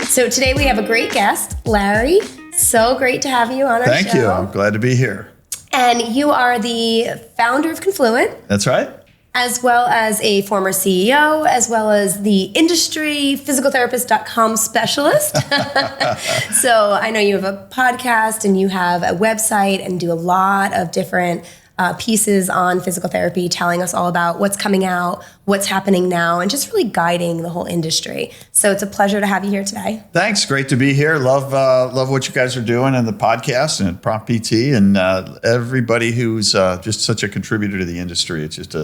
So today we have a great guest, Larry. So great to have you on our show. Thank you. I'm glad to be here. And you are the founder of Confluent. That's right. As well as a former CEO, as well as the industry physicaltherapist.com specialist. So I know you have a podcast and you have a website and do a lot of different pieces on physical therapy, telling us all about what's coming out, what's happening now, and just really guiding the whole industry. So it's a pleasure to have you here today. Thanks. Great to be here. Love what you guys are doing and the podcast and Prompt PT and everybody who's just such a contributor to the industry. It's just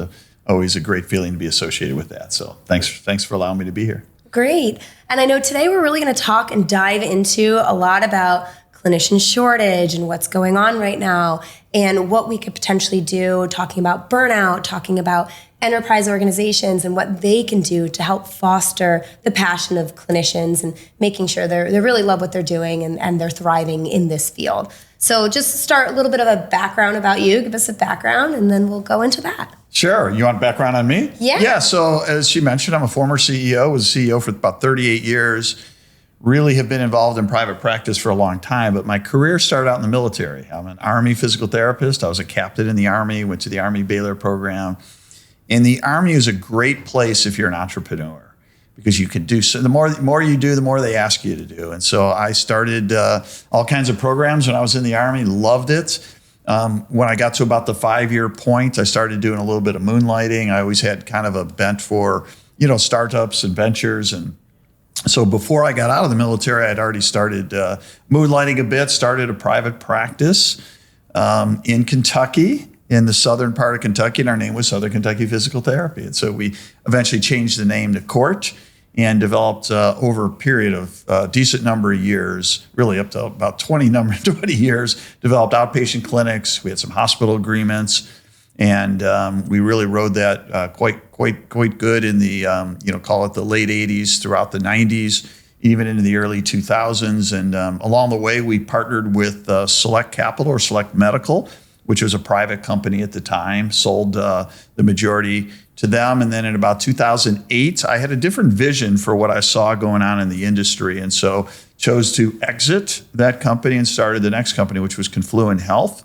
always a great feeling to be associated with that. So thanks for allowing me to be here. Great. And I know today we're really going to talk and dive into a lot about clinician shortage and what's going on right now and what we could potentially do, talking about burnout, talking about enterprise organizations and what they can do to help foster the passion of clinicians and making sure they really love what they're doing and they're thriving in this field. So just start a little bit of a background about you, give us a background, and then we'll go into that. Sure. You want background on me? Yeah. Yeah. So as she mentioned, I'm a former CEO, was a CEO for about 38 years. Really have been involved in private practice for a long time, but my career started out in the military. I'm an Army physical therapist. I was a captain in the Army, went to the Army Baylor program. And the Army is a great place if you're an entrepreneur because you can do so. The more you do, the more they ask you to do. And so I started all kinds of programs when I was in the Army, loved it. When I got to about the 5-year point, I started doing a little bit of moonlighting. I always had kind of a bent for, startups and ventures. And so before I got out of the military, I'd already started moonlighting a bit, started a private practice in Kentucky, in the southern part of Kentucky, and our name was Southern Kentucky Physical Therapy. And so we eventually changed the name to Court and developed over a period of a decent number of years, really up to about 20 years, developed outpatient clinics. We had some hospital agreements, and we really rode that quite good in the, call it the late 80s, throughout the 90s, even into the early 2000s. And along the way, we partnered with Select Capital or Select Medical, which was a private company at the time, sold the majority to them. And then in about 2008, I had a different vision for what I saw going on in the industry. And so chose to exit that company and started the next company, which was Confluent Health.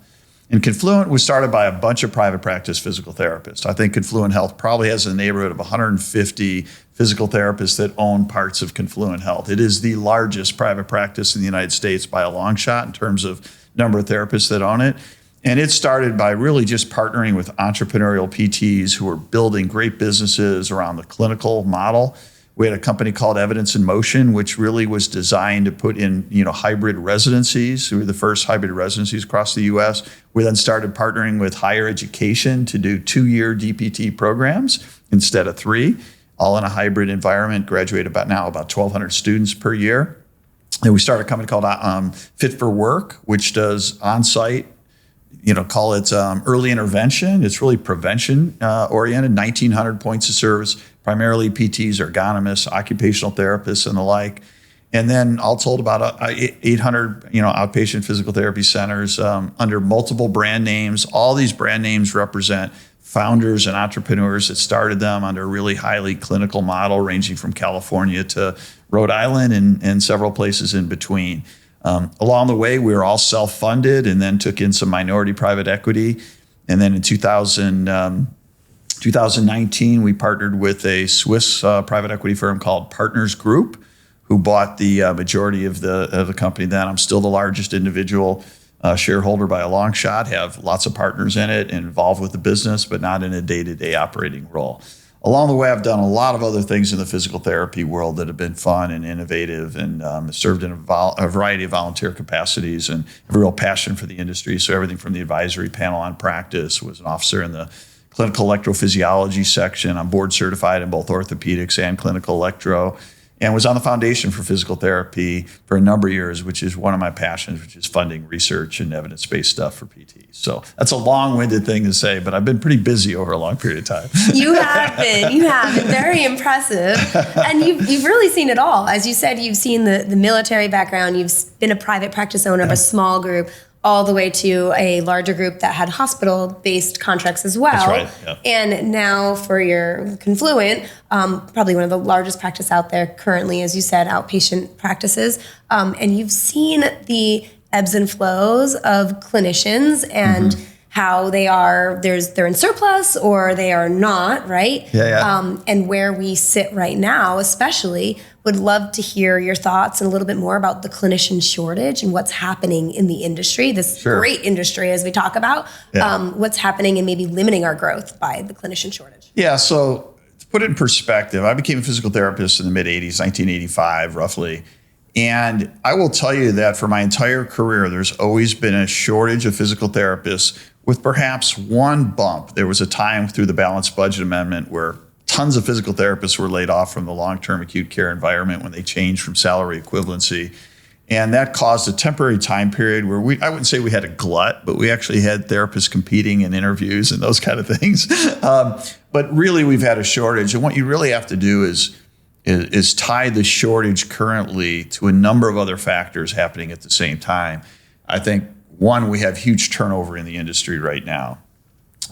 And Confluent was started by a bunch of private practice physical therapists. I think Confluent Health probably has a neighborhood of 150 physical therapists that own parts of Confluent Health. It is the largest private practice in the United States by a long shot in terms of number of therapists that own it. And it started by really just partnering with entrepreneurial PTs who were building great businesses around the clinical model. We had a company called Evidence in Motion, which really was designed to put in, hybrid residencies. We were the first hybrid residencies across the U.S. We then started partnering with higher education to do 2-year DPT programs instead of 3, all in a hybrid environment, graduate about 1,200 students per year. And we started a company called Fit for Work, which does on-site, call it early intervention. It's really prevention oriented, 1,900 points of service, primarily PTs, ergonomists, occupational therapists, and the like. And then all told about 800, outpatient physical therapy centers under multiple brand names. All these brand names represent founders and entrepreneurs that started them under a really highly clinical model, ranging from California to Rhode Island and several places in between. Along the way, we were all self-funded and then took in some minority private equity. And then in 2019, we partnered with a Swiss private equity firm called Partners Group, who bought the majority of the company then. I'm still the largest individual shareholder by a long shot, have lots of partners in it and involved with the business, but not in a day-to-day operating role. Along the way, I've done a lot of other things in the physical therapy world that have been fun and innovative and served in a variety of volunteer capacities and have a real passion for the industry. So everything from the advisory panel on practice, was an officer in the clinical electrophysiology section. I'm board certified in both orthopedics and clinical electro, and was on the Foundation for Physical Therapy for a number of years, which is one of my passions, which is funding research and evidence-based stuff for PTs. So that's a long-winded thing to say, but I've been pretty busy over a long period of time. You have been very impressive. And you've really seen it all. As you said, you've seen the military background, you've been a private practice owner of a small group, all the way to a larger group that had hospital-based contracts as well. That's right. Yeah. And now for your Confluent, probably one of the largest practice out there currently, as you said, outpatient practices. And you've seen the ebbs and flows of clinicians and how they're in surplus or they are not, right? And where we sit right now, especially, would love to hear your thoughts and a little bit more about the clinician shortage and what's happening in the industry, this great industry as we talk about, what's happening and maybe limiting our growth by the clinician shortage. Yeah, so to put it in perspective, I became a physical therapist in the mid-'80s, 1985 roughly. And I will tell you that for my entire career, there's always been a shortage of physical therapists with perhaps one bump. There was a time through the balanced budget amendment where tons of physical therapists were laid off from the long-term acute care environment when they changed from salary equivalency. And that caused a temporary time period where I wouldn't say we had a glut, but we actually had therapists competing in interviews and those kind of things. But really, we've had a shortage. And what you really have to do is tie the shortage currently to a number of other factors happening at the same time. I think, one, we have huge turnover in the industry right now.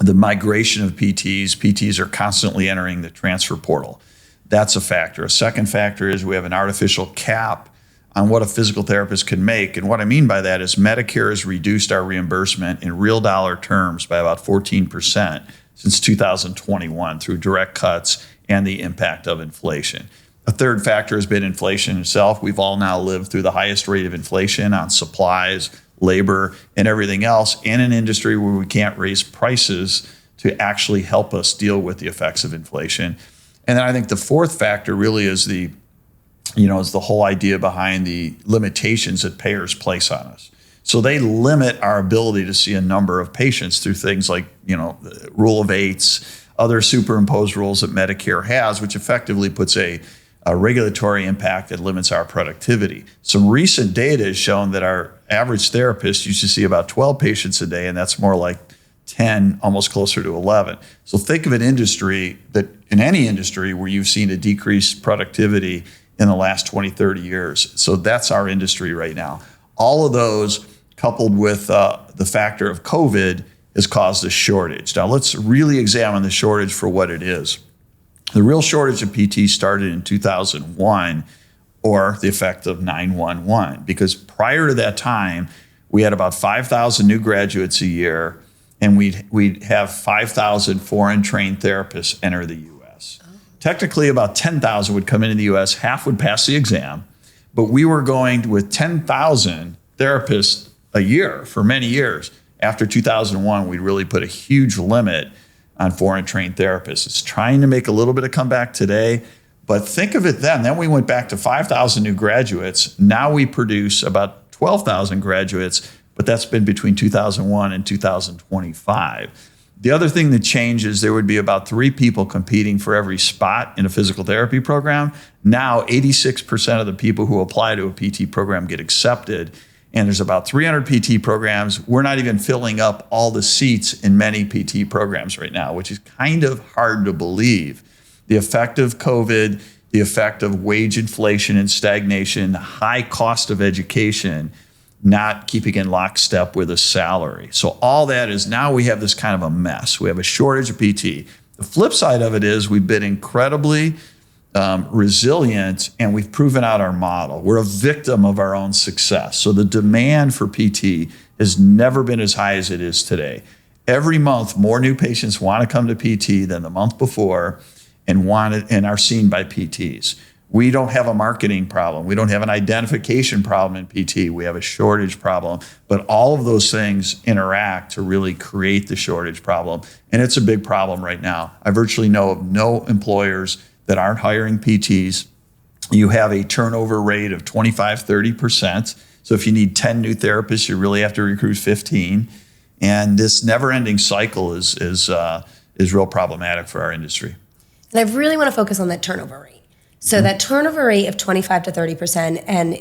The migration of PTs are constantly entering the transfer portal. That's a factor. A second factor is we have an artificial cap on what a physical therapist can make. And what I mean by that is Medicare has reduced our reimbursement in real dollar terms by about 14% since 2021 through direct cuts and the impact of inflation. A third factor has been inflation itself. We've all now lived through the highest rate of inflation on supplies, labor, and everything else in an industry where we can't raise prices to actually help us deal with the effects of inflation. And then I think the fourth factor really is the whole idea behind the limitations that payers place on us. So they limit our ability to see a number of patients through things like, the rule of eights, other superimposed rules that Medicare has, which effectively puts a regulatory impact that limits our productivity. Some recent data has shown that our average therapist used to see about 12 patients a day, and that's more like 10, almost closer to 11. So think of an industry in any industry where you've seen a decreased productivity in the last 20, 30 years. So that's our industry right now. All of those, coupled with the factor of COVID, has caused a shortage. Now let's really examine the shortage for what it is. The real shortage of PT started in 2001, or the effect of 911, because prior to that time, we had about 5,000 new graduates a year, and we'd have 5,000 foreign trained therapists enter the U.S. Technically, about 10,000 would come into the U.S., half would pass the exam, but we were going with 10,000 therapists a year for many years. After 2001, we really put a huge limit on foreign trained therapists. It's trying to make a little bit of comeback today, but think of it then. Then we went back to 5,000 new graduates. Now we produce about 12,000 graduates, but that's been between 2001 and 2025. The other thing that changes, there would be about 3 people competing for every spot in a physical therapy program. Now 86% of the people who apply to a PT program get accepted. And there's about 300 PT programs. We're not even filling up all the seats in many PT programs right now, which is kind of hard to believe. The effect of COVID, the effect of wage inflation and stagnation, the high cost of education, not keeping in lockstep with a salary. So all that is now we have this kind of a mess. We have a shortage of PT. The flip side of it is we've been incredibly resilient, and we've proven out our model. We're a victim of our own success. So the demand for PT has never been as high as it is today. Every month, more new patients want to come to PT than the month before and are seen by PTs. We don't have a marketing problem. We don't have an identification problem in PT. We have a shortage problem. But all of those things interact to really create the shortage problem. And it's a big problem right now. I virtually know of no employers that aren't hiring PTs. You have a turnover rate of 25, 30%. So if you need 10 new therapists, you really have to recruit 15. And this never-ending cycle is real problematic for our industry. And I really want to focus on that turnover rate. So that turnover rate of 25 to 30%, and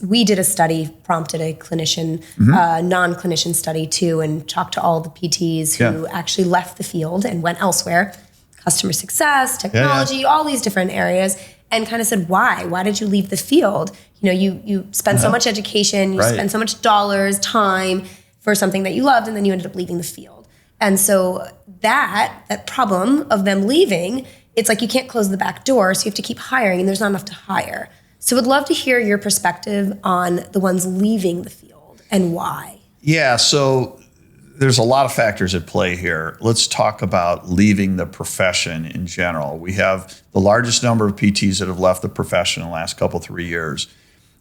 we did a study, prompted a clinician, non-clinician study too, and talked to all the PTs who actually left the field and went elsewhere. Customer success, technology, all these different areas, and kind of said, why? Why did you leave the field? You spend so much education, you spend so much dollars, time, for something that you loved, and then you ended up leaving the field. And so that problem of them leaving, it's like you can't close the back door, so you have to keep hiring, and there's not enough to hire. So would love to hear your perspective on the ones leaving the field and why. Yeah, so there's a lot of factors at play here. Let's talk about leaving the profession in general. We have the largest number of PTs that have left the profession in the last 3 years.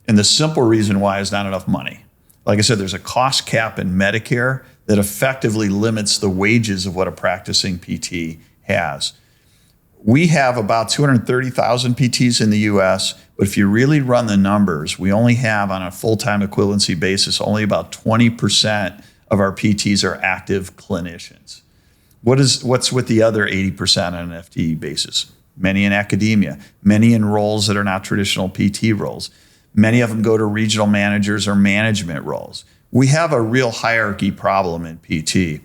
And the simple reason why is not enough money. Like I said, there's a cost cap in Medicare that effectively limits the wages of what a practicing PT has. We have about 230,000 PTs in the US, but if you really run the numbers, we only have on a full-time equivalency basis, only about 20% of our PTs are active clinicians. What's with the other 80% on an FTE basis? Many in academia, many in roles that are not traditional PT roles. Many of them go to regional managers or management roles. We have a real hierarchy problem in PT.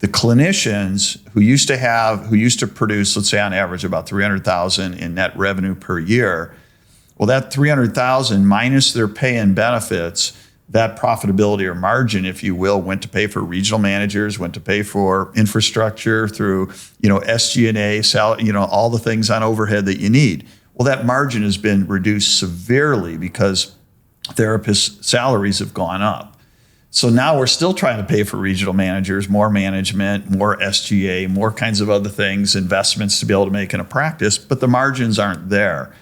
The clinicians who used to produce, let's say on average, about 300,000 in net revenue per year, well, that 300,000 minus their pay and benefits, that profitability or margin, if you will, went to pay for regional managers, went to pay for infrastructure through, SG&A, all the things on overhead that you need. Well, that margin has been reduced severely because therapists' salaries have gone up. So now we're still trying to pay for regional managers, more management, more SGA, more kinds of other things, investments to be able to make in a practice, but the margins aren't there.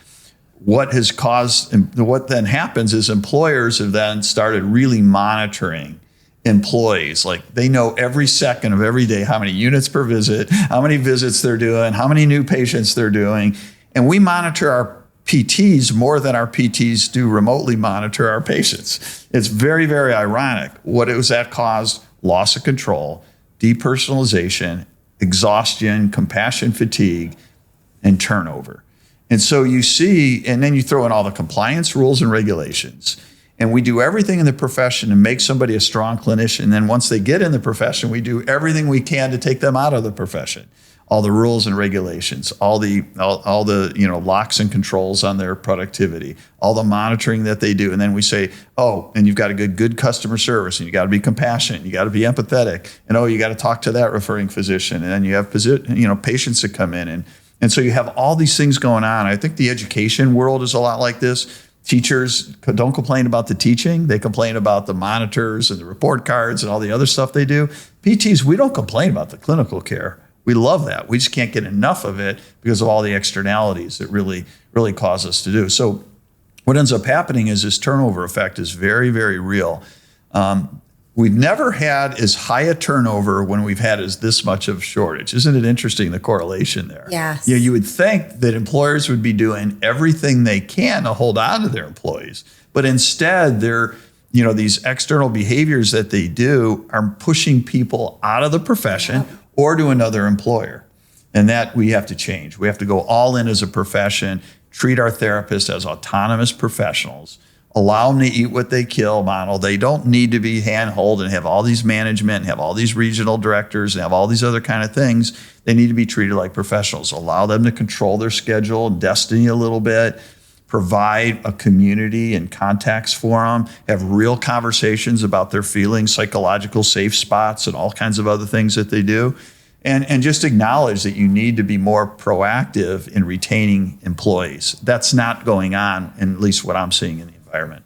What then happens is employers have then started really monitoring employees. Like they know every second of every day how many units per visit, how many visits they're doing, how many new patients they're doing. And we monitor our PTs more than our PTs do remotely monitor our patients. It's very, very ironic. What it was that caused? Loss of control, depersonalization, exhaustion, compassion fatigue, and turnover. And so you see, and then you throw in all the compliance rules and regulations. And we do everything in the profession to make somebody a strong clinician. And then once they get in the profession, we do everything we can to take them out of the profession. All the rules and regulations, all the locks and controls on their productivity, all the monitoring that they do. And then we say, oh, and you've got to get good customer service, and you got to be compassionate, you got to be empathetic, and oh, you got to talk to that referring physician. And then you have patients that come in. And so you have all these things going on. I think the education world is a lot like this. Teachers don't complain about the teaching. They complain about the monitors and the report cards and all the other stuff they do. PTs, we don't complain about the clinical care. We love that. We just can't get enough of it because of all the externalities that really, really cause us to do. So what ends up happening is this turnover effect is very, very real. We've never had as high a turnover when we've had this much of shortage. Isn't it interesting, the correlation there? Yes. Yeah, you would think that employers would be doing everything they can to hold on to their employees. But instead, they're, these external behaviors that they do are pushing people out of the profession or to another employer. And that we have to change. We have to go all in as a profession, treat our therapists as autonomous professionals, allow them to eat what they kill model. They don't need to be handhold and have all these management and have all these regional directors and have all these other kind of things. They need to be treated like professionals. Allow them to control their schedule and destiny a little bit, provide a community and contacts for them, have real conversations about their feelings, psychological safe spots, and all kinds of other things that they do. And just acknowledge that you need to be more proactive in retaining employees. That's not going on, in at least what I'm seeing in the environment.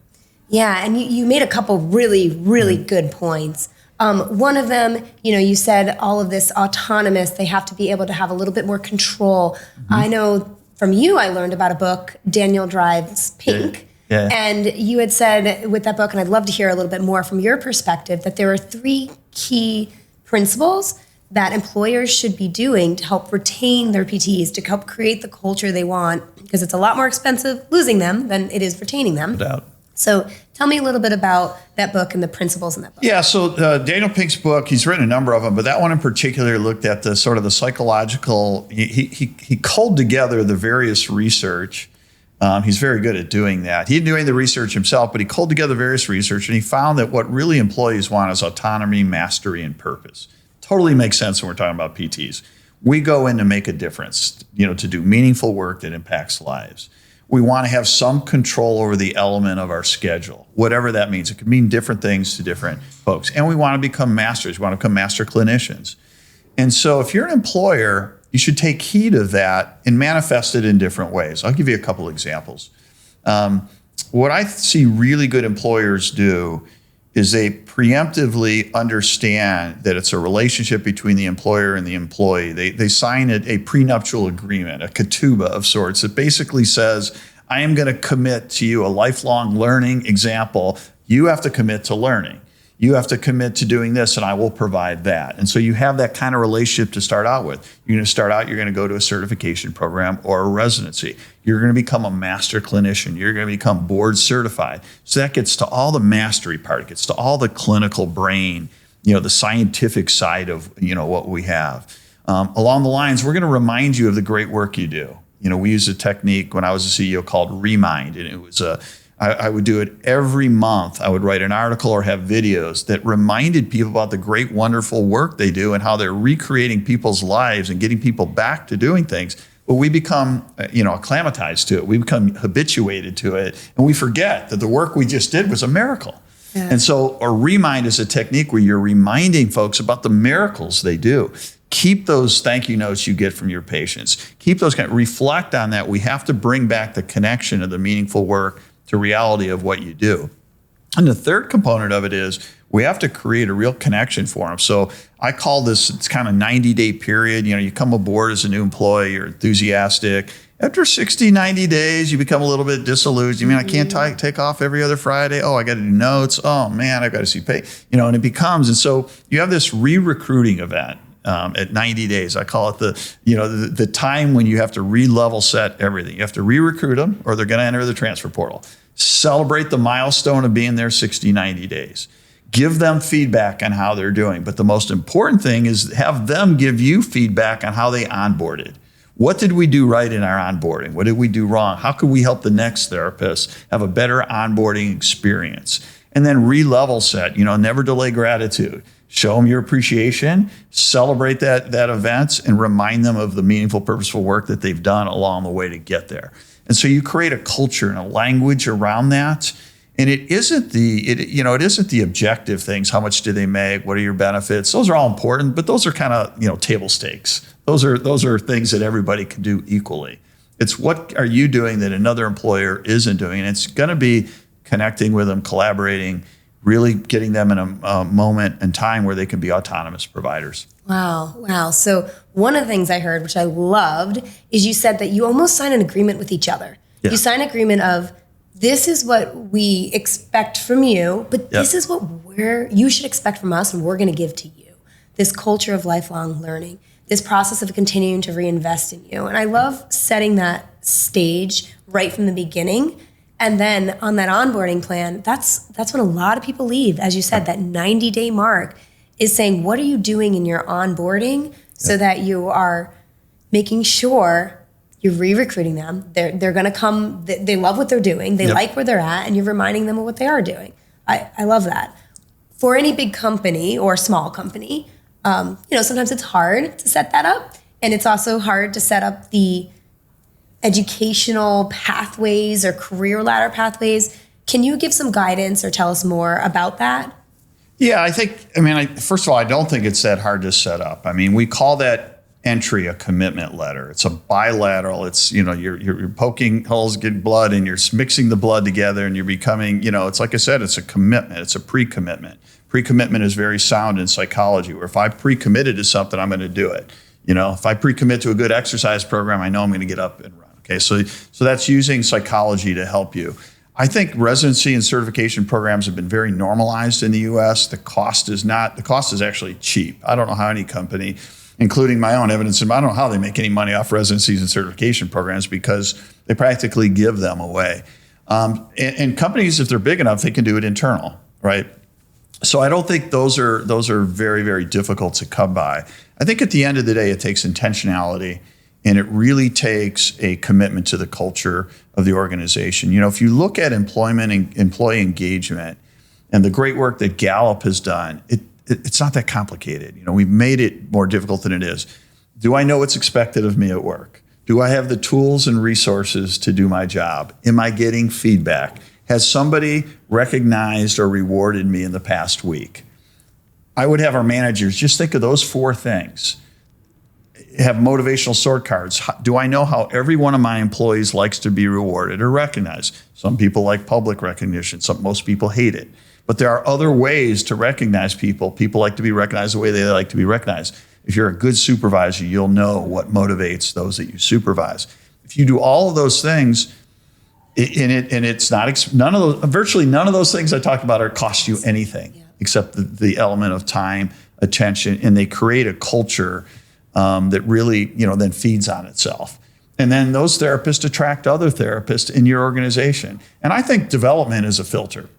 Yeah, and you made a couple really, really good points. One of them, you said all of this autonomous, they have to be able to have a little bit more control. Mm-hmm. I know from you, I learned about a book, Daniel Drive's Pink. Yeah. And you had said with that book, and I'd love to hear a little bit more from your perspective, that there are 3 key principles that employers should be doing to help retain their PTs, to help create the culture they want, because it's a lot more expensive losing them than it is retaining them. No doubt. So tell me a little bit about that book and the principles in that book. Yeah, so Daniel Pink's book, he's written a number of them, but that one in particular looked at the sort of the psychological, he culled together the various research. He's very good at doing that. He didn't do any of the research himself, but he culled together various research, and he found that what really employees want is autonomy, mastery, and purpose. Totally makes sense when we're talking about PTs. We go in to make a difference, to do meaningful work that impacts lives. We want to have some control over the element of our schedule, whatever that means. It could mean different things to different folks. And we want to become masters. We want to become master clinicians. And so if you're an employer, you should take heed of that and manifest it in different ways. I'll give you a couple examples. What I see really good employers do is they preemptively understand that it's a relationship between the employer and the employee. They sign a prenuptial agreement, a ketubah of sorts, that basically says, I am going to commit to you a lifelong learning example. You have to commit to learning. You have to commit to doing this, and I will provide that. And so you have that kind of relationship to start out with. You're going to start out, you're going to go to a certification program or a residency. You're going to become a master clinician. You're going to become board certified. So that gets to all the mastery part. It gets to all the clinical brain, the scientific side of, what we have. Along the lines, we're going to remind you of the great work you do. We use a technique when I was a CEO called Remind, and it was I would do it every month. I would write an article or have videos that reminded people about the great, wonderful work they do and how they're recreating people's lives and getting people back to doing things. But we become, acclimatized to it. We become habituated to it, and we forget that the work we just did was a miracle. Yeah. And so a remind is a technique where you're reminding folks about the miracles they do. Keep those thank you notes you get from your patients. Keep those, reflect on that. We have to bring back the connection of the meaningful work to reality of what you do. And the third component of it is we have to create a real connection for them. So I call this, it's kind of 90-day period. You come aboard as a new employee, you're enthusiastic. After 60, 90 days, you become a little bit disillusioned. You mean, I can't take off every other Friday? Oh, I got to do notes. Oh man, I got to see pay. And it becomes, and so you have this re-recruiting event. At 90 days, I call it the time when you have to re-level set everything. You have to re-recruit them or they're going to enter the transfer portal. Celebrate the milestone of being there 60, 90 days. Give them feedback on how they're doing. But the most important thing is have them give you feedback on how they onboarded. What did we do right in our onboarding? What did we do wrong? How could we help the next therapist have a better onboarding experience? And then re-level set, never delay gratitude. Show them your appreciation, celebrate that event, and remind them of the meaningful, purposeful work that they've done along the way to get there. And so you create a culture and a language around that. And it isn't the objective things. How much do they make? What are your benefits? Those are all important, but those are kind of, table stakes. Those are things that everybody can do equally. It's what are you doing that another employer isn't doing? And it's going to be connecting with them, collaborating, really getting them in a moment and time where they can be autonomous providers. Wow. So one of the things I heard, which I loved, is you said that you almost sign an agreement with each other. Yeah. You sign an agreement of, this is what we expect from you, but this is what you should expect from us, and we're going to give to you. This culture of lifelong learning, this process of continuing to reinvest in you. And I love setting that stage right from the beginning. And then on that onboarding plan, that's when a lot of people leave. As you said, that 90-day mark is saying, what are you doing in your onboarding so that you are making sure you're re-recruiting them. They're going to come. They love what they're doing. They like where they're at, and you're reminding them of what they are doing. I love that. For any big company or small company, sometimes it's hard to set that up. And it's also hard to set up the educational pathways or career ladder pathways. Can you give some guidance or tell us more about that? Yeah, first of all, I don't think it's that hard to set up. We call that entry a commitment letter. It's a bilateral. It's, you're poking holes, getting blood, and you're mixing the blood together, and you're becoming, it's like I said, it's a commitment. It's a pre-commitment. Pre-commitment is very sound in psychology, where if I pre-committed to something, I'm going to do it. If I pre-commit to a good exercise program, I know I'm going to get up and run. Okay, so that's using psychology to help you. I think residency and certification programs have been very normalized in the U.S. The cost is actually cheap. I don't know how any company, including my own evidence, I don't know how they make any money off residencies and certification programs because they practically give them away. And companies, if they're big enough, they can do it internal, right? So I don't think those are very, very difficult to come by. I think at the end of the day, it takes intentionality. And it really takes a commitment to the culture of the organization. If you look at employment and employee engagement and the great work that Gallup has done, it's not that complicated. We've made it more difficult than it is. Do I know what's expected of me at work? Do I have the tools and resources to do my job? Am I getting feedback? Has somebody recognized or rewarded me in the past week? I would have our managers just think of those 4 things. Have motivational sort cards. Do I know how every one of my employees likes to be rewarded or recognized? Some people like public recognition. Most people hate it. But there are other ways to recognize people. People like to be recognized the way they like to be recognized. If you're a good supervisor, you'll know what motivates those that you supervise. If you do all of those things, it's not virtually none of those things I talked about are cost you anything except the element of time, attention, and they create a culture that really then feeds on itself. And then those therapists attract other therapists in your organization. And I think development is a filter.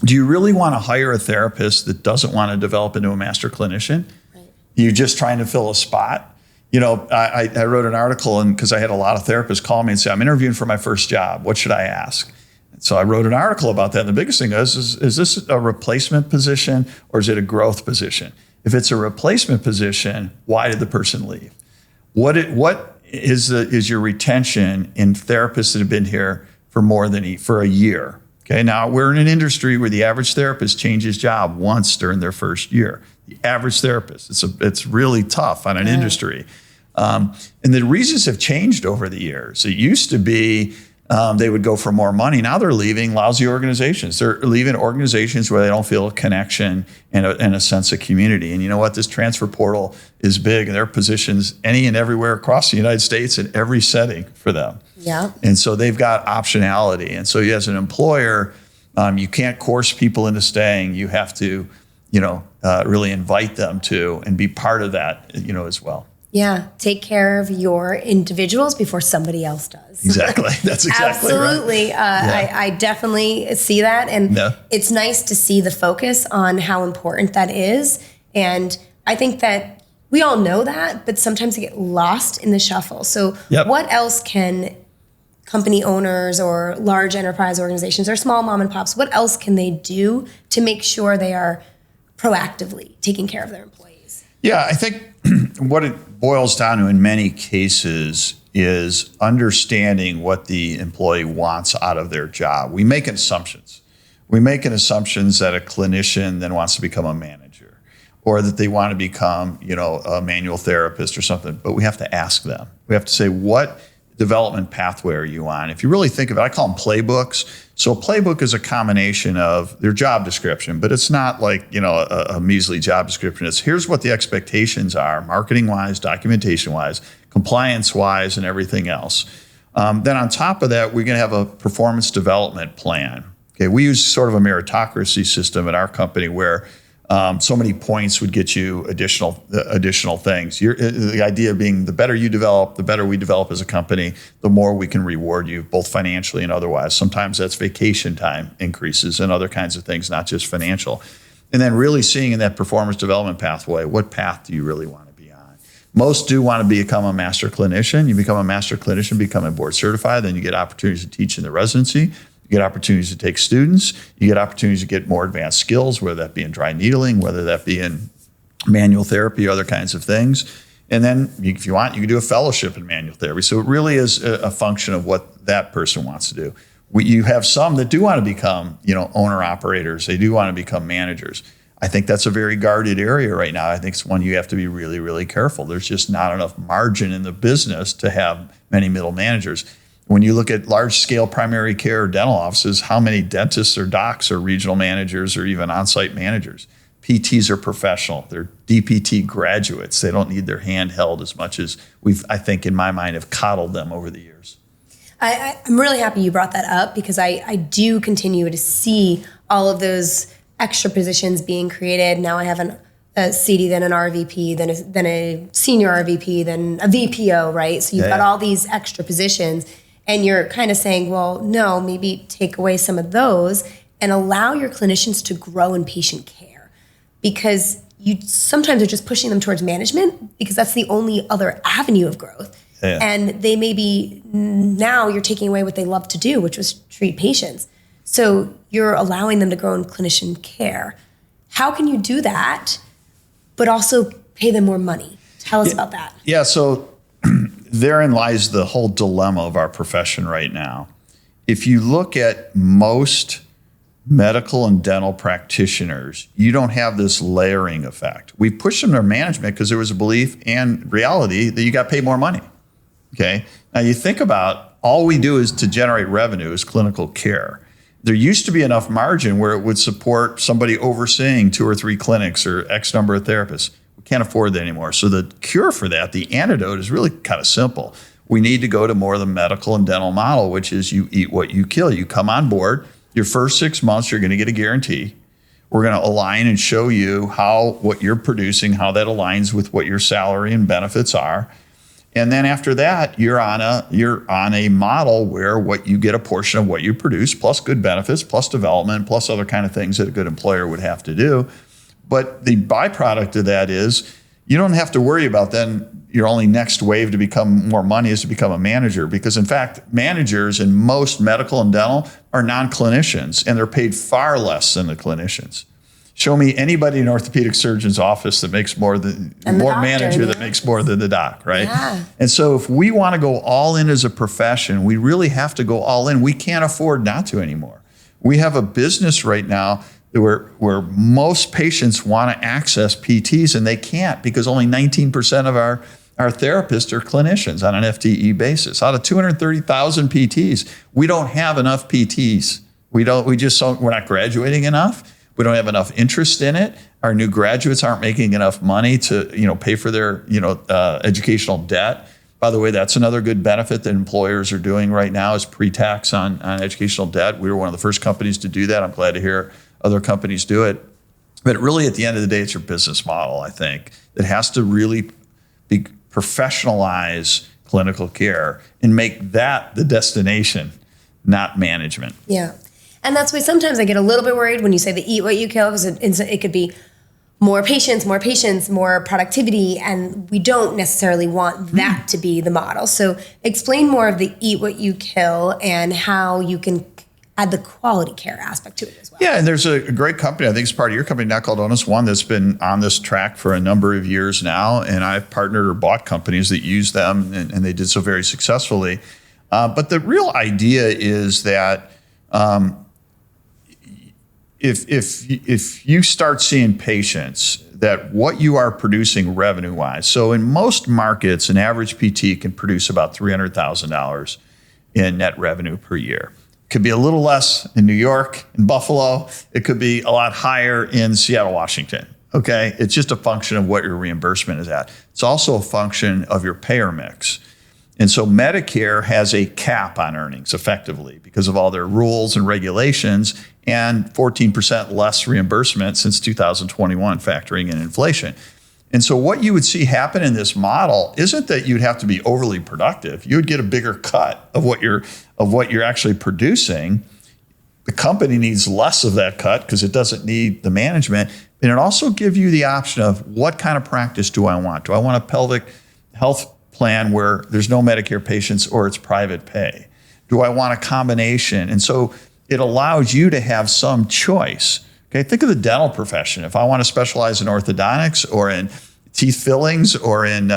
Do you really want to hire a therapist that doesn't want to develop into a master clinician? Right. You're just trying to fill a spot. I wrote an article because I had a lot of therapists call me and say, I'm interviewing for my first job. What should I ask? And so I wrote an article about that. And the biggest thing is this a replacement position or is it a growth position? If it's a replacement position, why did the person leave? What is your retention in therapists that have been here for a year? Okay, now we're in an industry where the average therapist changes job once during their first year. The average therapist, it's really tough on an industry. And the reasons have changed over the years. It used to be they would go for more money. Now they're leaving lousy organizations. They're leaving organizations where they don't feel a connection and a sense of community. And you know what? This transfer portal is big, and there are positions any and everywhere across the United States in every setting for them. Yeah. And so they've got optionality. And so as an employer, you can't coerce people into staying. You have to, really invite them to and be part of that, as well. Yeah, take care of your individuals before somebody else does. Exactly. That's exactly Absolutely. Right. I definitely see that. And it's nice to see the focus on how important that is. And I think that we all know that, but sometimes they get lost in the shuffle. So what else can company owners or large enterprise organizations or small mom and pops, what else can they do to make sure they are proactively taking care of their employees? Yeah, I think what it boils down to in many cases is understanding what the employee wants out of their job. We make assumptions. We make assumptions that a clinician then wants to become a manager or that they want to become, a manual therapist or something, but we have to ask them. We have to say, what development pathway are you on? If you really think of it, I call them playbooks. So a playbook is a combination of their job description, but it's not like, a measly job description. It's here's what the expectations are, marketing-wise, documentation-wise, compliance-wise, and everything else. Then on top of that, we're going to have a performance development plan. Okay, we use sort of a meritocracy system at our company where so many points would get you additional things. The idea being the better you develop, the better we develop as a company, the more we can reward you, both financially and otherwise. Sometimes that's vacation time increases and other kinds of things, not just financial. And then really seeing in that performance development pathway, what path do you really want to be on? Most do want to become a master clinician. You become a master clinician, become a board certified, then you get opportunities to teach in the residency. You get opportunities to take students. You get opportunities to get more advanced skills, whether that be in dry needling, whether that be in manual therapy, other kinds of things. And then if you want, you can do a fellowship in manual therapy. So it really is a function of what that person wants to do. You have some that do want to become, owner-operators. They do want to become managers. I think that's a very guarded area right now. I think it's one you have to be really, really careful. There's just not enough margin in the business to have many middle managers. When you look at large-scale primary care dental offices, how many dentists or docs are regional managers or even on-site managers? PTs are professional. They're DPT graduates. They don't need their hand held as much as I think, in my mind, have coddled them over the years. I'm really happy you brought that up because I do continue to see all of those extra positions being created. Now I have a CD, then an RVP, then a senior RVP, then a VPO, right? So you've got all these extra positions. And you're kind of saying, well, no, maybe take away some of those and allow your clinicians to grow in patient care. Because you sometimes are just pushing them towards management because that's the only other avenue of growth. Yeah. And they now you're taking away what they love to do, which was treat patients. So you're allowing them to grow in clinician care. How can you do that, but also pay them more money? Tell us about that. Yeah, so therein lies the whole dilemma of our profession right now. If you look at most medical and dental practitioners, you don't have this layering effect. We pushed them to management because there was a belief and reality that you got paid more money. Okay. Now you think about all we do is to generate revenue is clinical care. There used to be enough margin where it would support somebody overseeing 2 or 3 clinics or X number of therapists. We can't afford that anymore. So the cure for that, the antidote, is really kind of simple. We need to go to more of the medical and dental model, which is you eat what you kill. You come on board. Your first 6 months, you're going to get a guarantee. We're going to align and show you how what you're producing, how that aligns with what your salary and benefits are. And then after that, you're on a model where what you get a portion of what you produce, plus good benefits, plus development, plus other kind of things that a good employer would have to do. But the byproduct of that is you don't have to worry about then your only next wave to become more money is to become a manager. Because in fact, managers in most medical and dental are non-clinicians, and they're paid far less than the clinicians. Show me anybody in an orthopedic surgeon's office that makes more than manager that makes more than the doc, right? Yeah. And so if we want to go all in as a profession, we really have to go all in. We can't afford not to anymore. We have a business right now where most patients want to access PTs and they can't because only 19% of our therapists are clinicians on an FTE basis. Out of 230,000 PTs, we don't have enough PTs. We're not graduating enough. We don't have enough interest in it. Our new graduates aren't making enough money to, pay for their, educational debt. By the way, that's another good benefit that employers are doing right now is pre-tax on educational debt. We were one of the first companies to do that. I'm glad to hear other companies do it. But really, at the end of the day, it's your business model, I think, that has to really professionalize clinical care and make that the destination, not management. Yeah. And that's why sometimes I get a little bit worried when you say the eat what you kill, because it could be more patients, more productivity, and we don't necessarily want that to be the model. So explain more of the eat what you kill and how you can add the quality care aspect to it as well. Yeah, and there's a great company, I think it's part of your company now, called Onus One, that's been on this track for a number of years now, and I've partnered or bought companies that use them, and they did so very successfully. But the real idea is that if you start seeing patients, that what you are producing revenue-wise, so in most markets, an average PT can produce about $300,000 in net revenue per year. It could be a little less in New York, in Buffalo. It could be a lot higher in Seattle, Washington. Okay, it's just a function of what your reimbursement is at. It's also a function of your payer mix. And so Medicare has a cap on earnings effectively because of all their rules and regulations, and 14% less reimbursement since 2021, factoring in inflation. And so what you would see happen in this model isn't that you'd have to be overly productive. You would get a bigger cut of what you're actually producing. The company needs less of that cut because it doesn't need the management. And it also gives you the option of what kind of practice do I want? Do I want a pelvic health plan where there's no Medicare patients or it's private pay? Do I want a combination? And so it allows you to have some choice. Okay, think of the dental profession. If I want to specialize in orthodontics or in teeth fillings or in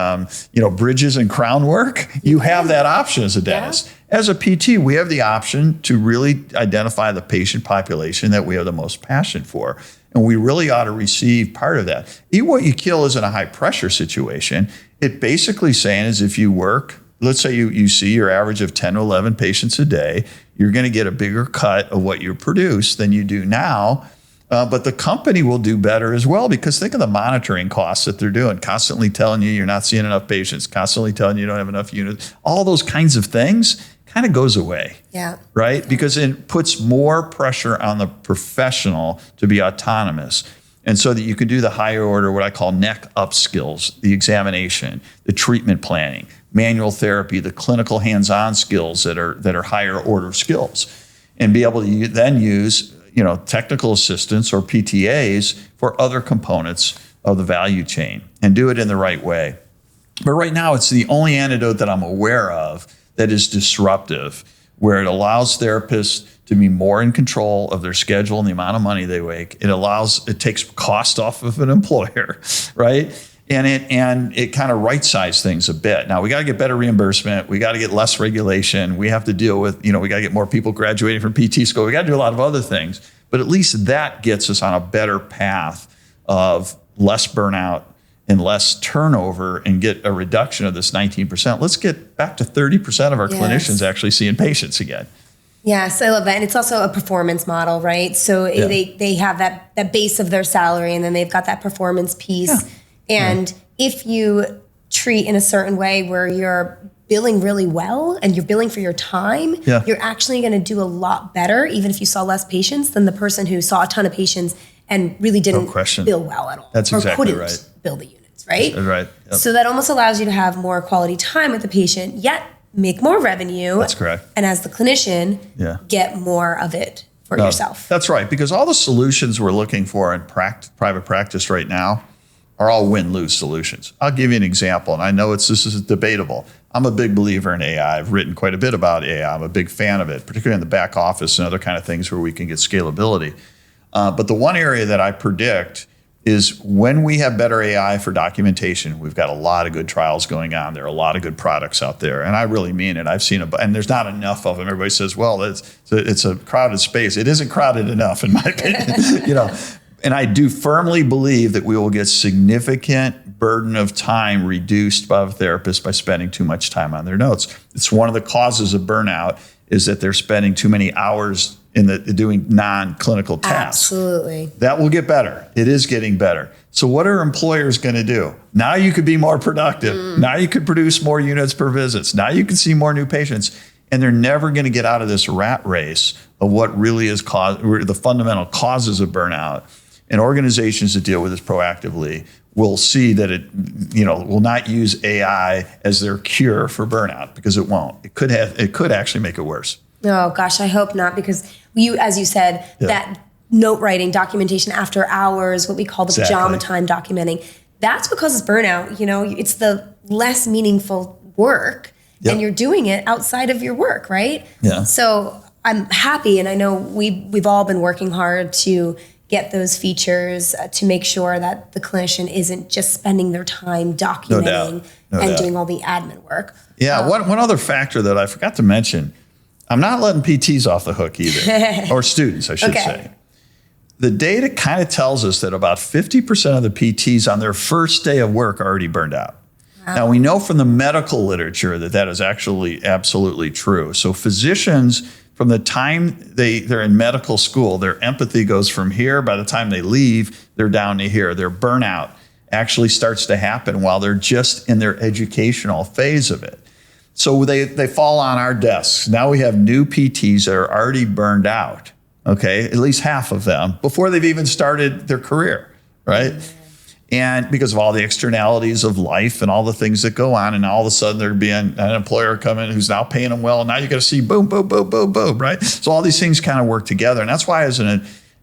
bridges and crown work, you have that option as a dentist. Yeah. As a PT, we have the option to really identify the patient population that we have the most passion for. And we really ought to receive part of that. Eat what you kill isn't a high pressure situation. It basically saying is if you work, let's say you see your average of 10 to 11 patients a day, you're going to get a bigger cut of what you produce than you do now. But the company will do better as well, because think of the monitoring costs that they're doing, constantly telling you you're not seeing enough patients, constantly telling you don't have enough units. All those kinds of things kind of goes away. Yeah. Right? Because it puts more pressure on the professional to be autonomous. And so that you can do the higher order, what I call neck up skills, the examination, the treatment planning, manual therapy, the clinical hands-on skills that are higher order skills, and be able to then use technical assistants or PTAs for other components of the value chain and do it in the right way. But right now, it's the only antidote that I'm aware of that is disruptive, where it allows therapists to be more in control of their schedule and the amount of money they make. It takes cost off of an employer, right? And it kind of right-sized things a bit. Now we got to get better reimbursement. We got to get less regulation. We have to deal with, we got to get more people graduating from PT school. We got to do a lot of other things. But at least that gets us on a better path of less burnout and less turnover and get a reduction of this 19%. Let's get back to 30% of our clinicians actually seeing patients again. Yes, I love that. And it's also a performance model, right? So they have that base of their salary, and then they've got that performance piece. Yeah. And if you treat in a certain way where you're billing really well and you're billing for your time, you're actually going to do a lot better, even if you saw less patients, than the person who saw a ton of patients and really didn't bill well at all. That's exactly right. Bill the units, right? That's right. Yep. So that almost allows you to have more quality time with the patient, yet make more revenue. That's correct. And as the clinician, get more of it for yourself. That's right, because all the solutions we're looking for in private practice right now are all win-lose solutions. I'll give you an example, and I know this is debatable. I'm a big believer in AI. I've written quite a bit about AI. I'm a big fan of it, particularly in the back office and other kind of things where we can get scalability. But the one area that I predict is when we have better AI for documentation. We've got a lot of good trials going on. There are a lot of good products out there, and I really mean it. I've seen and there's not enough of them. Everybody says, well, it's a crowded space. It isn't crowded enough, in my opinion. And I do firmly believe that we will get significant burden of time reduced by therapists by spending too much time on their notes. It's one of the causes of burnout is that they're spending too many hours in doing non-clinical tasks. Absolutely. That will get better. It is getting better. So what are employers going to do? Now you could be more productive. Now you could produce more units per visits. Now you can see more new patients. And they're never going to get out of this rat race of what really is the fundamental causes of burnout. And organizations that deal with this proactively will see that it, will not use AI as their cure for burnout, because it won't. It could actually make it worse. Oh gosh, I hope not, because as you said, that note writing, documentation after hours, what we call the pajama time documenting, that's what causes burnout. It's the less meaningful work, and you're doing it outside of your work, right? Yeah. So I'm happy, and I know we've all been working hard to get those features to make sure that the clinician isn't just spending their time documenting and doing all the admin work. Yeah, one other factor that I forgot to mention, I'm not letting PTs off the hook either, or students, I should say. The data kind of tells us that about 50% of the PTs on their first day of work are already burned out. Wow. Now, we know from the medical literature that is actually absolutely true. So physicians, from the time they're in medical school, their empathy goes from here. By the time they leave, they're down to here. Their burnout actually starts to happen while they're just in their educational phase of it. So they fall on our desks. Now we have new PTs that are already burned out, okay? At least half of them, before they've even started their career, right? And because of all the externalities of life and all the things that go on, and all of a sudden there'd be an employer come in who's now paying them well, and now you got to see boom, boom, boom, boom, boom, right? So all these things kind of work together, and that's why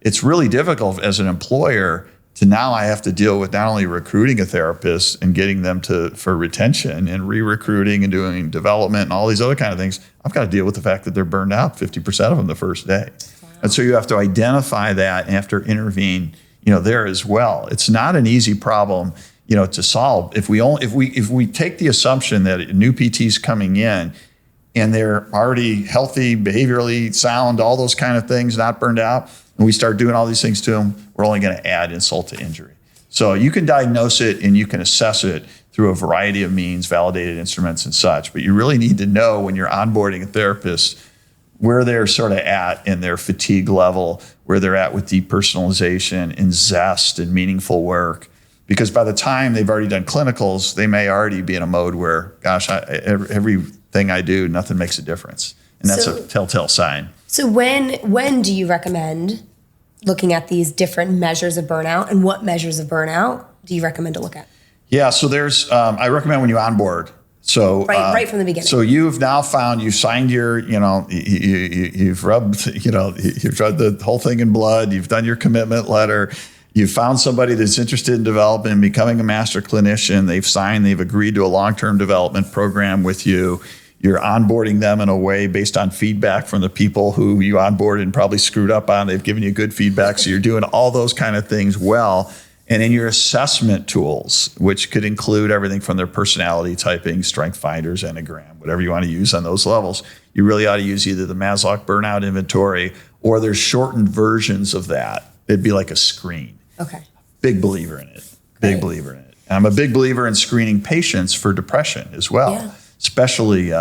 it's really difficult as an employer to now I have to deal with not only recruiting a therapist and getting them for retention and re-recruiting and doing development and all these other kind of things. I've got to deal with the fact that they're burned out 50% of them the first day. Wow. And so you have to identify that and have to intervene there as well. It's not an easy problem, to solve. If we take the assumption that new PT's coming in and they're already healthy, behaviorally sound, all those kind of things, not burned out, and we start doing all these things to them, we're only going to add insult to injury. So you can diagnose it and you can assess it through a variety of means, validated instruments and such, but you really need to know when you're onboarding a therapist where they're sort of at in their fatigue level, where they're at with depersonalization and zest and meaningful work. Because by the time they've already done clinicals, they may already be in a mode where, gosh, everything I do, nothing makes a difference. And that's a telltale sign. So when do you recommend looking at these different measures of burnout, and what measures of burnout do you recommend to look at? Yeah, so there's, I recommend when you onboard. So right from the beginning. So you've now found, you've signed your, you've rubbed, you've rubbed the whole thing in blood. You've done your commitment letter. You've found somebody that's interested in developing and becoming a master clinician. They've agreed to a long-term development program with you. You're onboarding them in a way based on feedback from the people who you onboarded and probably screwed up on. They've given you good feedback. So you're doing all those kind of things well. And in your assessment tools, which could include everything from their personality typing, strength finders, Enneagram, whatever you want to use on those levels, you really ought to use either the Maslow burnout inventory or there's shortened versions of that. It'd be like a screen. Okay. Big believer in it. Big believer in it. And I'm a big believer in screening patients for depression as well, especially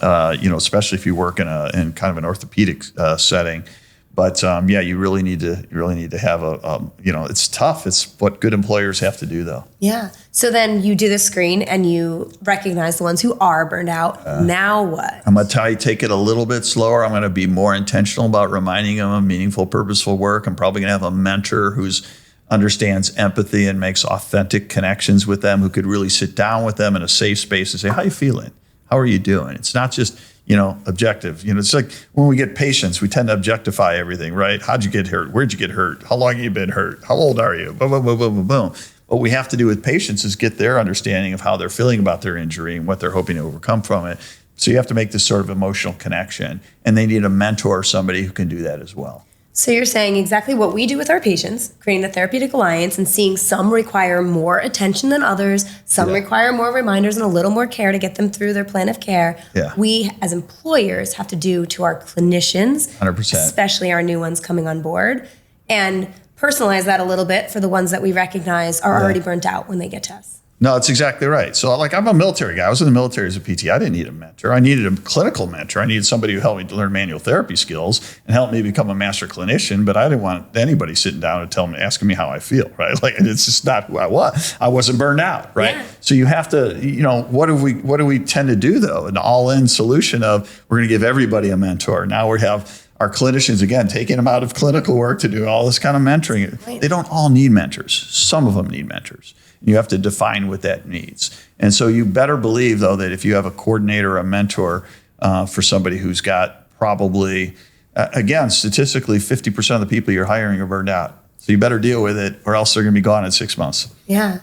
especially if you work in kind of an orthopedic setting. But you really need to have it's tough. It's what good employers have to do, though. Yeah. So then you do the screen and you recognize the ones who are burned out. Now what? I'm going to take it a little bit slower. I'm going to be more intentional about reminding them of meaningful, purposeful work. I'm probably going to have a mentor who understands empathy and makes authentic connections with them, who could really sit down with them in a safe space and say, how are you feeling? How are you doing? It's not just objective. It's like when we get patients, we tend to objectify everything, right? How'd you get hurt? Where'd you get hurt? How long have you been hurt? How old are you? Boom, boom, boom, boom, boom, boom. What we have to do with patients is get their understanding of how they're feeling about their injury and what they're hoping to overcome from it. So you have to make this sort of emotional connection, and they need a mentor or somebody who can do that as well. So you're saying exactly what we do with our patients, creating a therapeutic alliance and seeing some require more attention than others, some require more reminders and a little more care to get them through their plan of care. Yeah. We as employers have to do to our clinicians, 100%. especially our new ones coming on board, and personalize that a little bit for the ones that we recognize are already burnt out when they get to us. No, that's exactly right. So I'm a military guy. I was in the military as a PT. I didn't need a mentor. I needed a clinical mentor. I needed somebody who helped me to learn manual therapy skills and helped me become a master clinician. But I didn't want anybody sitting down and asking me how I feel, right? Like, it's just not who I was. I wasn't burned out, right? Yeah. So you have to, what do we tend to do though? An all-in solution of we're going to give everybody a mentor. Now we have our clinicians, again, taking them out of clinical work to do all this kind of mentoring. Right. They don't all need mentors. Some of them need mentors. You have to define what that means. And so you better believe, though, that if you have a coordinator or a mentor for somebody who's got probably, again, statistically, 50% of the people you're hiring are burned out. So you better deal with it or else they're going to be gone in 6 months. Yeah.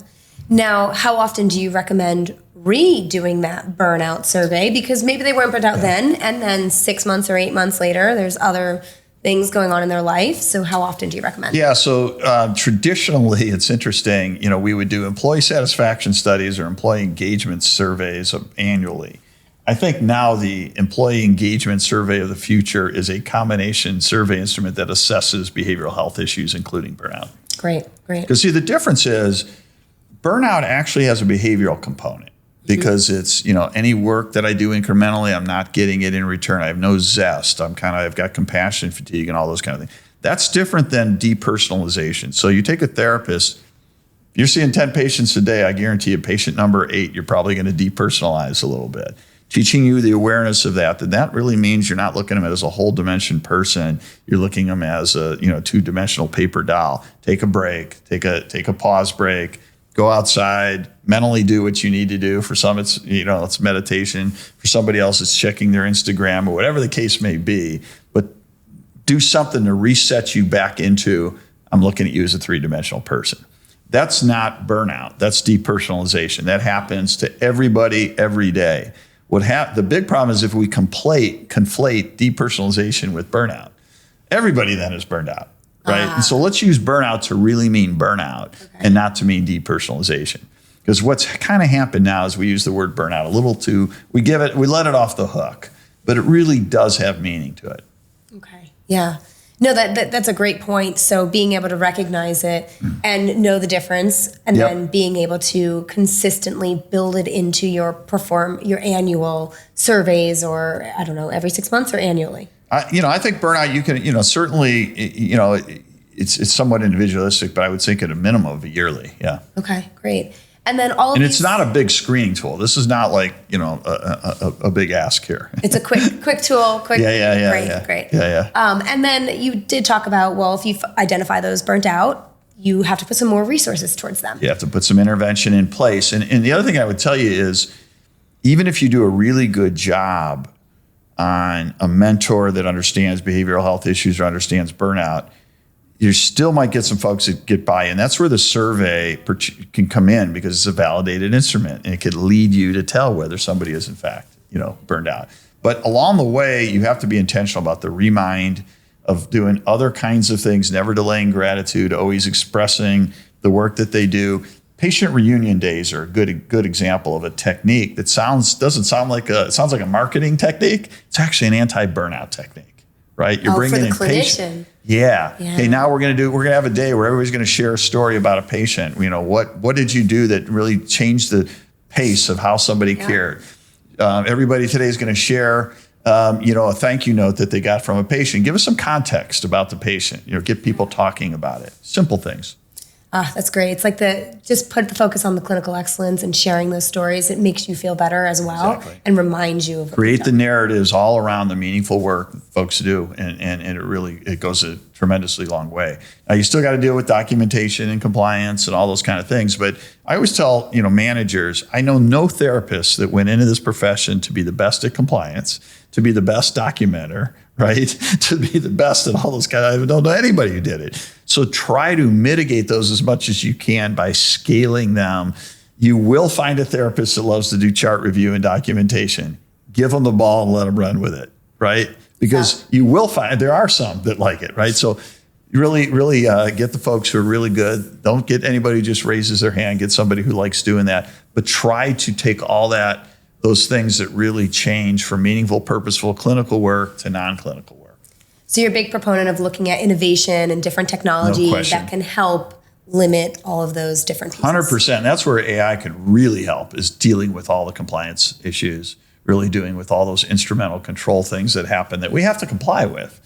Now, how often do you recommend redoing that burnout survey? Because maybe they weren't burnt out then, and then 6 months or 8 months later, there's other things going on in their life. So how often do you recommend? Yeah, so traditionally, it's interesting, we would do employee satisfaction studies or employee engagement surveys annually. I think now the employee engagement survey of the future is a combination survey instrument that assesses behavioral health issues, including burnout. Great. Because see, the difference is burnout actually has a behavioral component. Because it's, any work that I do incrementally, I'm not getting it in return. I have no zest. I've got compassion fatigue and all those kind of things. That's different than depersonalization. So you take a therapist, if you're seeing 10 patients a day, I guarantee you patient number 8, you're probably going to depersonalize a little bit. Teaching you the awareness of that really means you're not looking at them as a whole dimension person. You're looking at them as a, 2-dimensional paper doll. Take a break, take a pause break. Go outside, mentally do what you need to do. For some, it's meditation. For somebody else, it's checking their Instagram or whatever the case may be. But do something to reset you back into, I'm looking at you as a 3-dimensional person. That's not burnout. That's depersonalization. That happens to everybody every day. The big problem is if we conflate depersonalization with burnout. Everybody then is burned out. Right. And so let's use burnout to really mean burnout and not to mean depersonalization. Because what's kind of happened now is we use the word burnout a little too, we let it off the hook, but it really does have meaning to it. Okay. Yeah. No, that's a great point. So being able to recognize it and know the difference and then being able to consistently build it into your annual surveys or, I don't know, every 6 months or annually. I think burnout, you can, certainly, it's somewhat individualistic, but I would think at a minimum of a yearly. Yeah. Okay, great. And then it's not a big screening tool. This is not like, a big ask here. It's a quick tool. Great. Yeah. And then you did talk about, well, if you identify those burnt out, you have to put some more resources towards them. You have to put some intervention in place. And the other thing I would tell you is, even if you do a really good job on a mentor that understands behavioral health issues or understands burnout, you still might get some folks that get by. And that's where the survey can come in, because it's a validated instrument and it could lead you to tell whether somebody is in fact, burned out. But along the way, you have to be intentional about the remind of doing other kinds of things, never delaying gratitude, always expressing the work that they do. Patient reunion days are a good example of a technique that doesn't sound like it sounds like a marketing technique. It's actually an anti-burnout technique, right? You're bringing in clinician. Yeah. Okay. Now we're gonna have a day where everybody's gonna share a story about a patient. What did you do that really changed the pace of how somebody cared? Everybody today is gonna share a thank you note that they got from a patient. Give us some context about the patient. Get people talking about it. Simple things. That's great. It's like just put the focus on the clinical excellence and sharing those stories. It makes you feel better as well and reminds you of create the narratives all around the meaningful work folks do, and it goes a tremendously long way. Now you still got to deal with documentation and compliance and all those kind of things, but I always tell managers, I know no therapist that went into this profession to be the best at compliance, to be the best documenter, right? To be the best at all those kind of, I don't know anybody who did it. So try to mitigate those as much as you can by scaling them. You will find a therapist that loves to do chart review and documentation. Give them the ball and let them run with it, right? Because you will find there are some that like it, right? So really get the folks who are really good. Don't get anybody who just raises their hand. Get somebody who likes doing that. But try to take all those things that really change from meaningful, purposeful clinical work to non-clinical work. So you're a big proponent of looking at innovation and different technology that can help limit all of those different pieces. 100%. That's where AI could really help, is dealing with all the compliance issues, really doing with all those instrumental control things that happen that we have to comply with,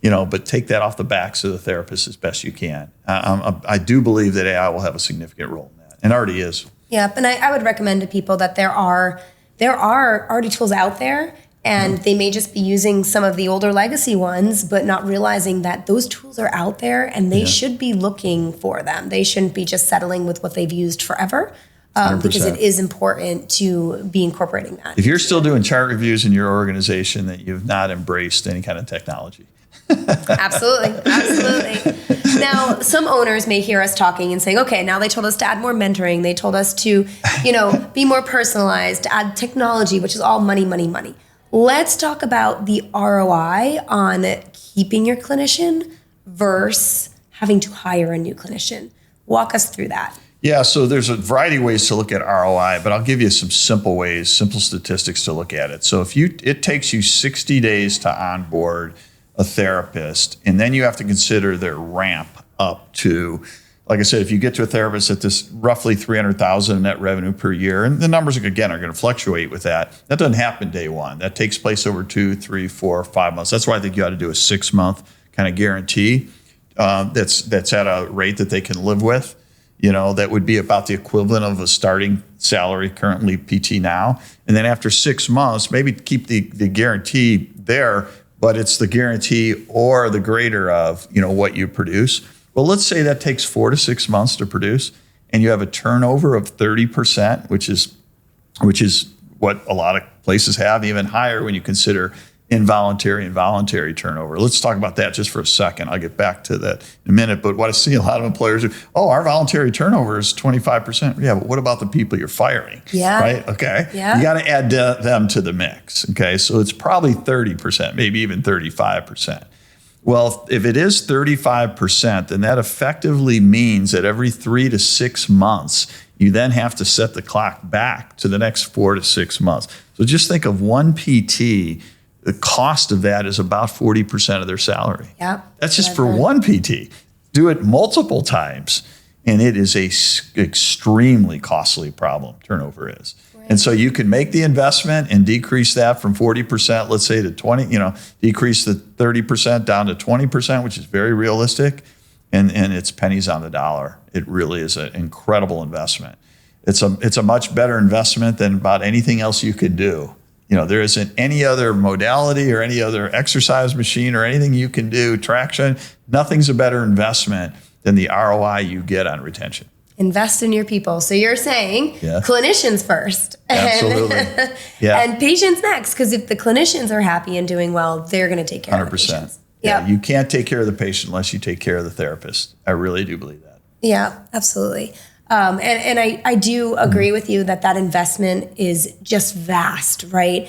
but take that off the backs of the therapist as best you can. I do believe that AI will have a significant role in that, and already is. Yeah, and I would recommend to people that there are already tools out there, and they may just be using some of the older legacy ones, but not realizing that those tools are out there and they should be looking for them. They shouldn't be just settling with what they've used forever, because it is important to be incorporating that. If you're still doing chart reviews in your organization, that you've not embraced any kind of technology. Absolutely. Now, some owners may hear us talking and saying, okay, now they told us to add more mentoring. They told us to, be more personalized, to add technology, which is all money, money, money. Let's talk about the ROI on keeping your clinician versus having to hire a new clinician. Walk us through that. Yeah, so there's a variety of ways to look at ROI, but I'll give you some simple statistics to look at it. So it takes you 60 days to onboard a therapist, and then you have to consider their ramp up to, like I said, if you get to a therapist at this roughly $300,000 net revenue per year, and the numbers again are going to fluctuate with that. That doesn't happen day one. That takes place over 2, 3, 4, 5 months. That's why I think you ought to do a 6-month kind of guarantee. That's at a rate that they can live with. That would be about the equivalent of a starting salary currently PT now. And then after 6 months, maybe keep the guarantee there, but it's the guarantee or the greater of, what you produce. Well, let's say that takes 4 to 6 months to produce, and you have a turnover of 30%, which is what a lot of places have, even higher when you consider involuntary and voluntary turnover. Let's talk about that just for a second. I'll get back to that in a minute. But what I see a lot of employers do, our voluntary turnover is 25%. Yeah, but what about the people you're firing? Yeah. Right? Okay. Yeah. You got to add them to the mix. Okay. So it's probably 30%, maybe even 35%. Well, if it is 35%, then that effectively means that every 3 to 6 months, you then have to set the clock back to the next 4 to 6 months. So just think of one PT. The cost of that is about 40% of their salary. Yeah. That's just for one PT. Do it multiple times, and it is a extremely costly problem, turnover is. Right. And so you can make the investment and decrease that from 40%, let's say, to 20, decrease the 30% down to 20%, which is very realistic, and it's pennies on the dollar. It really is an incredible investment. It's a much better investment than about anything else you could do. There isn't any other modality or any other exercise machine or anything you can do, traction. Nothing's a better investment than the ROI you get on retention. Invest in your people. So you're saying clinicians first. Absolutely. And patients next, because if the clinicians are happy and doing well, they're going to take care of the patients. Yeah, you can't take care of the patient unless you take care of the therapist. I really do believe that. Yeah, absolutely. And I do agree with you that investment is just vast, right?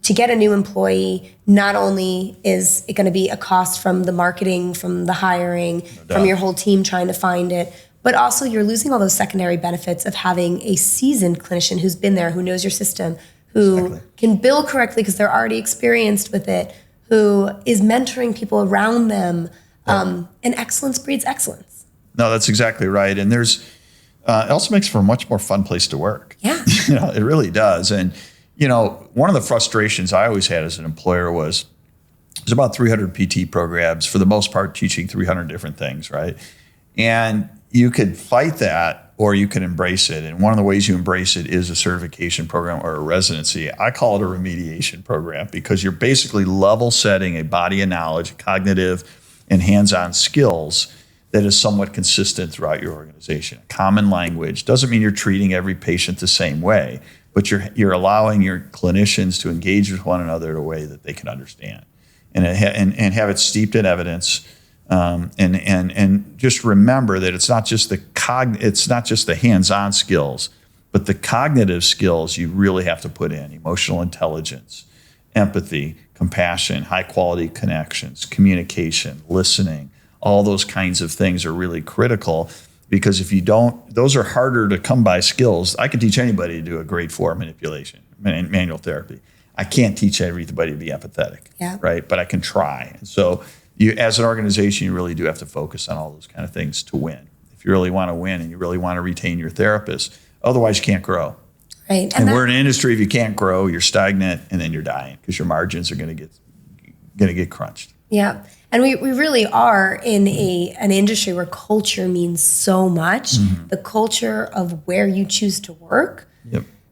To get a new employee, not only is it going to be a cost from the marketing, from the hiring, from your whole team trying to find it, but also you're losing all those secondary benefits of having a seasoned clinician who's been there, who knows your system, who can bill correctly because they're already experienced with it, who is mentoring people around them. And excellence breeds excellence. No, that's exactly right. And there's, it also makes for a much more fun place to work. Yeah. It really does. And, one of the frustrations I always had as an employer was there's about 300 PT programs, for the most part, teaching 300 different things, right? And you could fight that or you can embrace it. And one of the ways you embrace it is a certification program or a residency. I call it a remediation program because you're basically level setting a body of knowledge, cognitive and hands-on skills that is somewhat consistent throughout your organization. Common language doesn't mean you're treating every patient the same way, but you're allowing your clinicians to engage with one another in a way that they can understand, and have it steeped in evidence. And just remember that it's not just the hands-on skills, but the cognitive skills you really have to put in: emotional intelligence, empathy, compassion, high-quality connections, communication, listening. All those kinds of things are really critical, because if you don't, those are harder to come by skills. I can teach anybody to do a grade 4 manipulation, manual therapy. I can't teach everybody to be empathetic, right? But I can try. And so you, as an organization, you really do have to focus on all those kind of things to win. If you really want to win and you really want to retain your therapist, otherwise you can't grow. Right. And we're in an industry, if you can't grow, you're stagnant, and then you're dying because your margins are going to get crunched. Yeah. And we really are in an industry where culture means so much. Mm-hmm. The culture of where you choose to work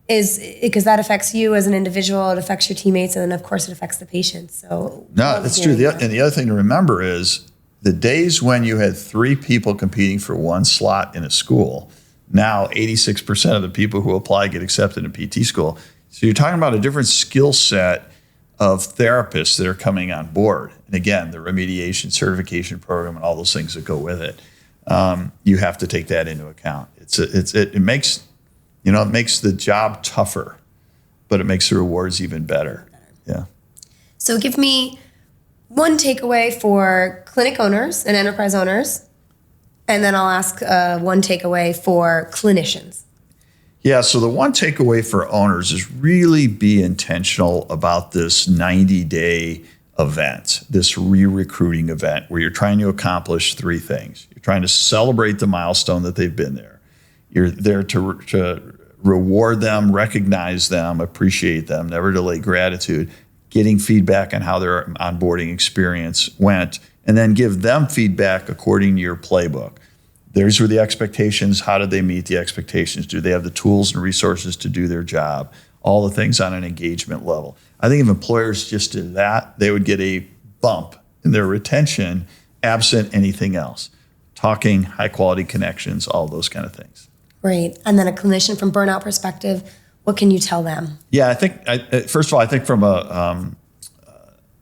is because that affects you as an individual, it affects your teammates, and then of course it affects the patient. So no, that's true. And the other thing to remember is the days when you had 3 people competing for 1 slot in a school, now 86% of the people who apply get accepted in PT school. So you're talking about a different skill set of therapists that are coming on board. And again, the remediation certification program and all those things that go with it, you have to take that into account. It makes the job tougher, but it makes the rewards even better. Yeah. So give me one takeaway for clinic owners and enterprise owners, and then I'll ask one takeaway for clinicians. Yeah, so the one takeaway for owners is really be intentional about this 90-day event, this re-recruiting event, where you're trying to accomplish 3 things. You're trying to celebrate the milestone that they've been there. You're there to reward them, recognize them, appreciate them, never delay gratitude, getting feedback on how their onboarding experience went, and then give them feedback according to your playbook. These were the expectations. How did they meet the expectations? Do they have the tools and resources to do their job? All the things on an engagement level. I think if employers just did that, they would get a bump in their retention absent anything else. Talking, high quality connections, all those kind of things. Great. And then a clinician from burnout perspective, what can you tell them? Yeah, first of all, I think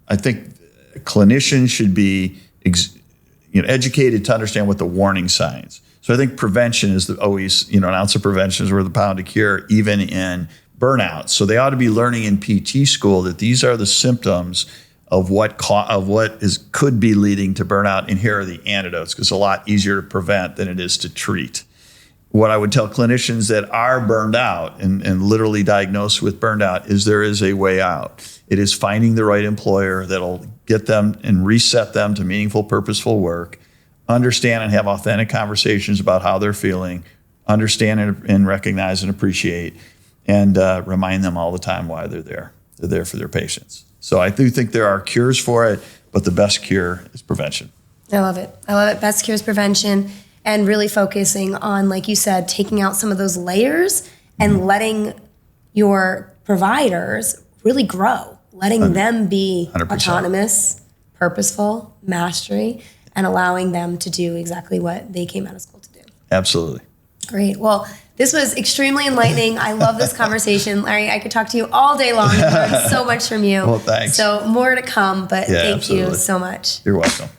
I think clinicians should be educated to understand what the warning signs. So I think prevention is always, an ounce of prevention is worth a pound of cure, even in burnout. So they ought to be learning in PT school that these are the symptoms of what could be leading to burnout, and here are the antidotes, because it's a lot easier to prevent than it is to treat. What I would tell clinicians that are burned out and literally diagnosed with burnout is there is a way out. It is finding the right employer that'll get them and reset them to meaningful, purposeful work, understand and have authentic conversations about how they're feeling, understand and recognize and appreciate, and remind them all the time why they're there. They're there for their patients. So I do think there are cures for it, but the best cure is prevention. I love it. Best cure is prevention. And really focusing on, like you said, taking out some of those layers and letting your providers really grow, letting them be 100%. Autonomous, purposeful, mastery, and allowing them to do exactly what they came out of school to do. Absolutely. Great. Well, this was extremely enlightening. I love this conversation. Larry, I could talk to you all day long and learn so much from you. Well, thanks. So more to come, but thank absolutely. you so much. You're welcome.